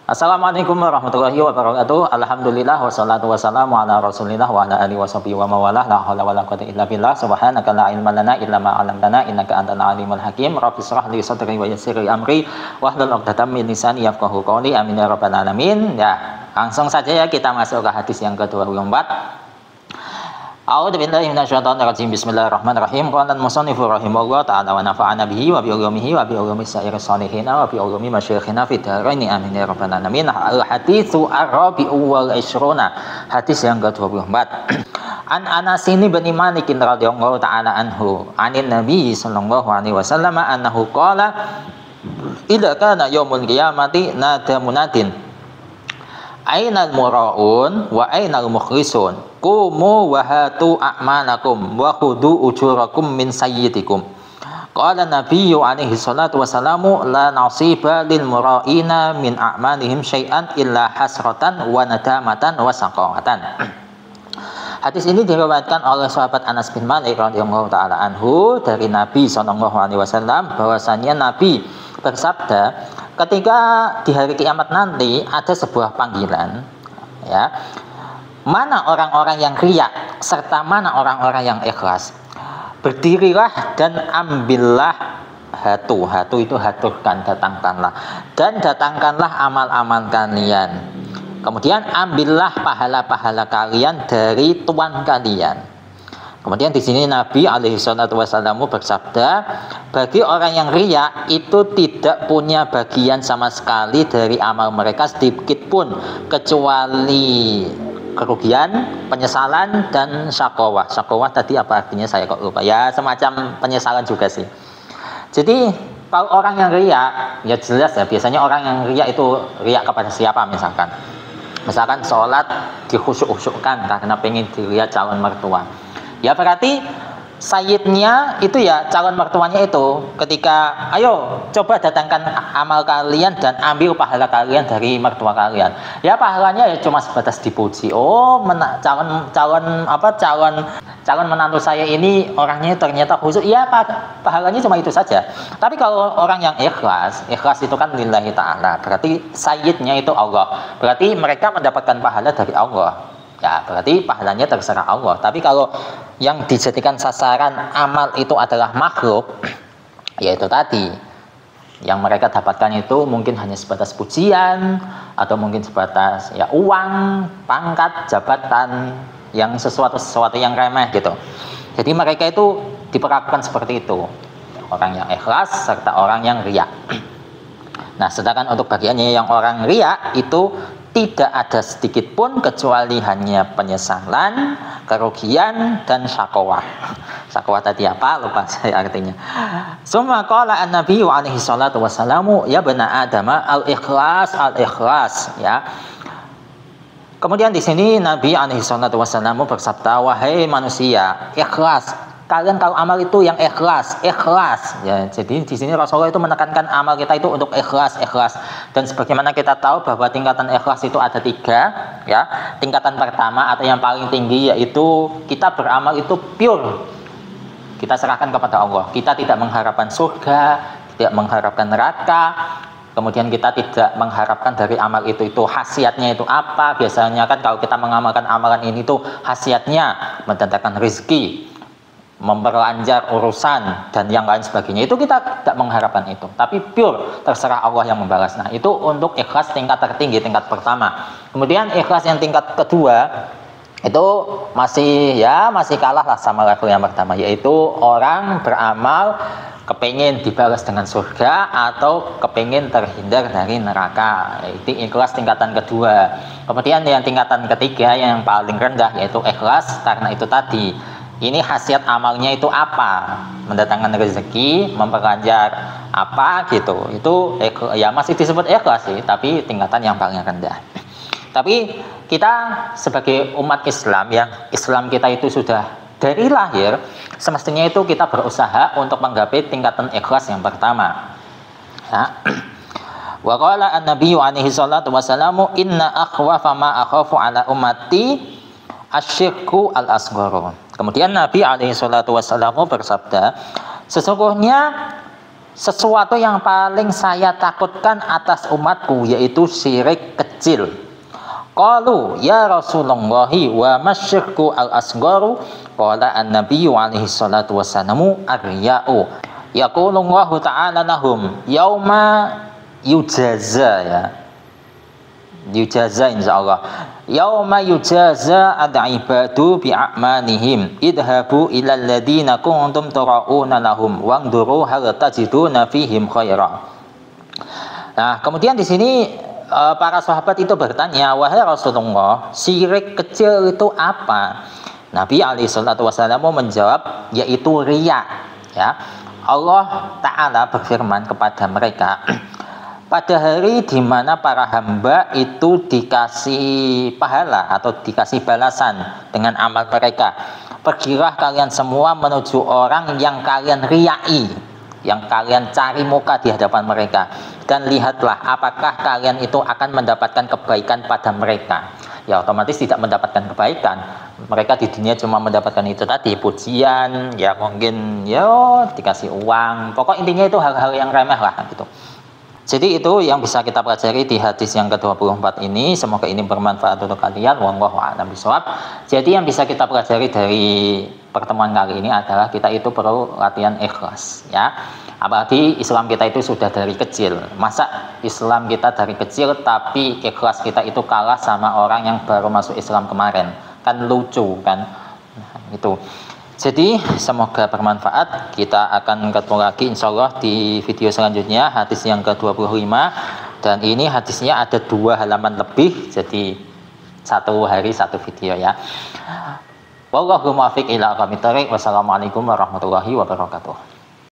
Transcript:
Assalamualaikum warahmatullahi wabarakatuh. Alhamdulillah wassalatu wassalamu ala Rasulillah wa ala alihi washabihi wa mawalah. La haula wala quwwata illa billah. Subhanaka la ilma lana illa ma 'allamtana innaka antal alimul hakim. Rabbi shrah li sadri wa yassir li amri wahlul 'uqdatam min lisani yafqahu qawli. Amin ya rabbal alamin. Ya, langsung saja ya kita masuk ke hadis yang ke-24. A'udzu billahi minasyaitonir rajim. Bismillahirrahmanirrahim. Qala al-musannifu rahimahullah ta'ala wa nafa'ana bihi wa bi ulumihi wa bi ulumi sa'iri sholihin wa bi ulumi masyayikhina fid dharain amin ya rabbal alamin. Al-haditsu ar-rabi'u wal 20. Hadis yang ke-24. An Anas bin Malik radhiyallahu ta'ala anhu, anin Nabi sallallahu alaihi wasallam annahu qala idza kana yaumul qiyamati nada munadin ainal muraun wa ainal mukhlisun qumu wa hatu a'malakum wa khudu ujurakum min sayyidikum. Qala nabiyyu alaihi salatu wassalamu la nasiba lil muraina min a'malihim syai'an illa hasratan wa nadamatan wa saqawatan. Hadis ini diriwayatkan oleh sahabat Anas bin Malik radhiyallahu taala anhu dari Nabi sallallahu alaihi wasallam bahwasanya Nabi bersabda, ketika di hari kiamat nanti ada sebuah panggilan, ya, mana orang-orang yang riya serta mana orang-orang yang ikhlas. Berdirilah dan ambillah hatu itu haturkan, datangkanlah, dan datangkanlah amal-amal kalian. Kemudian ambillah pahala-pahala kalian dari Tuhan kalian. Kemudian di sini Nabi alaihi salatu wasallam bersabda, bagi orang yang riya itu tidak punya bagian sama sekali dari amal mereka sedikit pun kecuali kerugian, penyesalan dan syakawah. Syakawah tadi apa artinya saya kok lupa. Ya semacam penyesalan juga sih. Jadi kalau orang yang riya, ya jelas ya, biasanya orang yang riya itu riya kepada siapa misalkan. Misalkan sholat dikhusyuk-khusyukkan karena pengen dilihat calon mertua. Ya berarti sayyidnya itu ya calon mertuanya itu ketika ayo coba datangkan amal kalian dan ambil pahala kalian dari mertua kalian. Ya pahalanya ya cuma sebatas dipuji. Oh, calon menantu saya ini orangnya ternyata khusyuk. Ya pahalanya cuma itu saja. Tapi kalau orang yang ikhlas itu kan lillahi ta'ala. Berarti sayyidnya itu Allah. Berarti mereka mendapatkan pahala dari Allah. Ya, berarti pahalanya terserah Allah. Tapi kalau yang dijadikan sasaran amal itu adalah makhluk, yaitu tadi yang mereka dapatkan itu mungkin hanya sebatas pujian atau mungkin sebatas ya uang, pangkat, jabatan, yang sesuatu yang remeh gitu. Jadi mereka itu diperlakukan seperti itu. Orang yang ikhlas serta orang yang riya. Nah, sedangkan untuk bagiannya yang orang riya itu tidak ada sedikit pun kecuali hanya penyesalan, kerugian dan syakawah. Syakawah tadi apa? Lupa saya artinya. Summa qala an-nabi alaihi salatu wassalamu ya bani Adam al-ikhlas ya. Kemudian di sini Nabi alaihi salatu wassalamu bersabda, wahai manusia, ikhlas. Kalian kalau amal itu yang ikhlas ya. Jadi di sini Rasulullah itu menekankan amal kita itu untuk ikhlas. Dan sebagaimana kita tahu bahwa tingkatan ikhlas itu ada 3 ya. Tingkatan pertama atau yang paling tinggi yaitu kita beramal itu pure. Kita serahkan kepada Allah. Kita tidak mengharapkan surga, tidak mengharapkan neraka. Kemudian kita tidak mengharapkan dari amal itu khasiatnya itu apa. Biasanya kan kalau kita mengamalkan amalan ini tuh khasiatnya mendatangkan rezeki, memperlancar urusan dan yang lain sebagainya, itu kita tidak mengharapkan itu, tapi pure terserah Allah yang membalas. Nah, itu untuk ikhlas tingkat tertinggi, tingkat pertama. Kemudian ikhlas yang tingkat kedua itu masih kalah lah sama level yang pertama, yaitu orang beramal kepingin dibalas dengan surga atau kepingin terhindar dari neraka. Itu ikhlas tingkatan kedua. Kemudian yang tingkatan ketiga yang paling rendah yaitu ikhlas karena itu tadi, ini khasiat amalnya itu apa? Mendatangkan rezeki, memperlancar apa gitu. Itu ya masih disebut ikhlas sih, tapi tingkatan yang paling rendah. Tapi kita sebagai umat Islam, yang Islam kita itu sudah dari lahir, semestinya itu kita berusaha untuk menggapai tingkatan ikhlas yang pertama. Ya. Wa qala an-nabiyyu alaihi salatu wassalamu inna akhwafa ma akhafu ala ummati asyirku al-asgharu. Kemudian Nabi alaihi salatu wasallam bersabda, sesungguhnya sesuatu yang paling saya takutkan atas umatku yaitu syirik kecil. Qalu ya Rasulullah wa masyirku al-asgharu qala an-nabiyyu alaihi salatu wassalamu ar-riya'u yaqulullahu ta'ala lahum yauma yujaza ya yujaza insyaallah yauma yujaza al-ibadu bi'amalihim idhabu ilal ladina kuntum tura'una lahum wangduru hal tajiduna fihim khaira. Nah, kemudian di sini para sahabat itu bertanya, wahai Rasulullah, syirik kecil itu apa? Nabi alaihi salatu wasallam menjawab, yaitu riya. Ya, Allah Ta'ala berfirman kepada mereka, pada hari di mana para hamba itu dikasih pahala atau dikasih balasan dengan amal mereka, pergilah kalian semua menuju orang yang kalian riyai, yang kalian cari muka di hadapan mereka, dan lihatlah apakah kalian itu akan mendapatkan kebaikan pada mereka. Ya otomatis tidak mendapatkan kebaikan. Mereka di dunia cuma mendapatkan itu tadi, pujian, ya mungkin ya dikasih uang, pokok intinya itu hal-hal yang remeh lah gitu. Jadi itu yang bisa kita pelajari di hadis yang ke-24 ini. Semoga ini bermanfaat untuk kalian. Wallahu a'lam bishawab. Jadi yang bisa kita pelajari dari pertemuan kali ini adalah kita itu perlu latihan ikhlas, ya. Apalagi Islam kita itu sudah dari kecil. Masa Islam kita dari kecil tapi ikhlas kita itu kalah sama orang yang baru masuk Islam kemarin? Kan lucu kan? Nah, itu. Jadi semoga bermanfaat. Kita akan ketemu lagi insya Allah di video selanjutnya, hadis yang ke-25. Dan ini hadisnya ada 2 halaman lebih, jadi 1 hari 1 video ya. Wallahu muwaffiq ila aqwamit thoriq. Wassalamualaikum warahmatullahi wabarakatuh.